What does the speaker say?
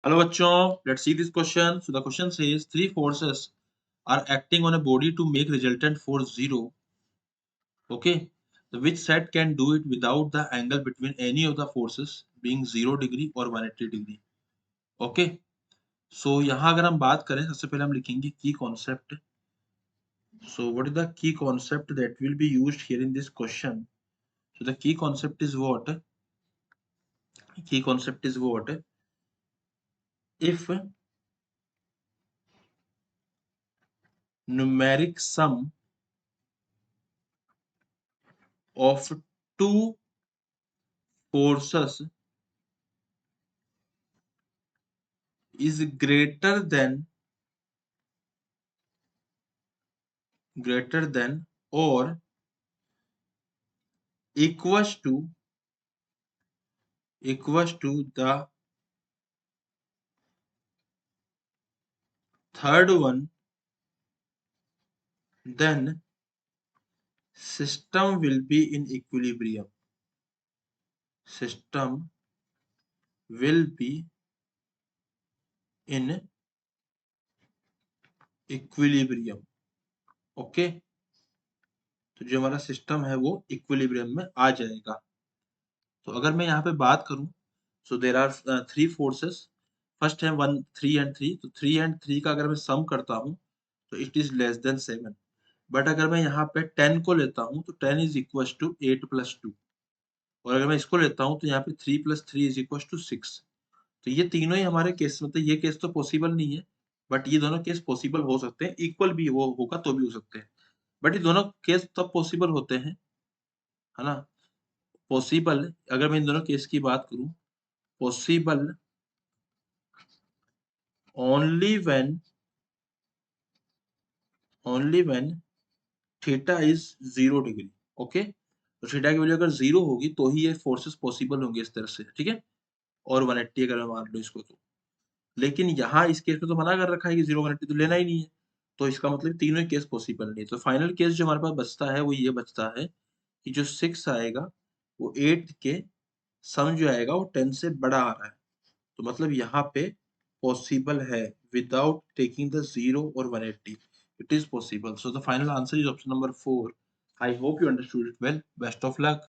Hello bachcho, let's see this question. So the question says three forces are acting on a body to make resultant force 0. Okay. So which set can do it without the angle between any of the forces being 0 degree or 180 degree. Okay. So यहाँ अगर हम बात करें सबसे पहले हम लिखेंगे की concept. So what is the key concept that will be used here in this question? So the key concept is what? Key concept is what? If numeric sum of two forces is greater than or equals to the third one, then system will be in equilibrium. System will be in equilibrium. Okay तो जो हमारा system है वो equilibrium में आ जाएगा. तो अगर मैं यहाँ पे बात करूं, so there are three forces. First है 1 3 एंड 3. तो 3 एंड 3 का अगर मैं सम करता हूं तो it is less than 7. But अगर मैं यहाँ पे 10 को लेता हूँ तो 10 इज इक्वल टू 8 प्लस 2. और अगर मैं इसको लेता हूँ तो यहाँ पे 3 प्लस 3 इज इक्वल टू 6. तो ये तीनों ही हमारे केस, मतलब ये केस तो पॉसिबल नहीं है, बट ये दोनों केस पॉसिबल हो सकते हैं. इक्वल भी वो होगा तो भी हो सकते हैं, बट ये दोनों केस तब पॉसिबल होते हैं, है ना. पॉसिबल, अगर मैं इन दोनों केस की बात करूं, possible only when theta is 0 degree. Okay तो थीटा की वैल्यू अगर 0 होगी तो ही ये फोर्सेस पॉसिबल होंगे इस तरह से. ठीक है. और 180 अगर मैं मान लो इसको तो, लेकिन यहाँ इस केस में तो मना कर रखा है कि 0 180 तो लेना ही नहीं है. तो इसका मतलब तीनों ही केस पॉसिबल नहीं है. तो फाइनल केस जो हमारे पास बचता है वो ये बचता है कि जो 6 आएगा वो 8 के सम जो आएगा वो 10 से बड़ा आ रहा है. तो मतलब यहाँ पे पॉसिबल है विदाउट टेकिंग द 0 और 180. It is possible. So the final answer is option number 4. I hope you understood it well. Best of luck.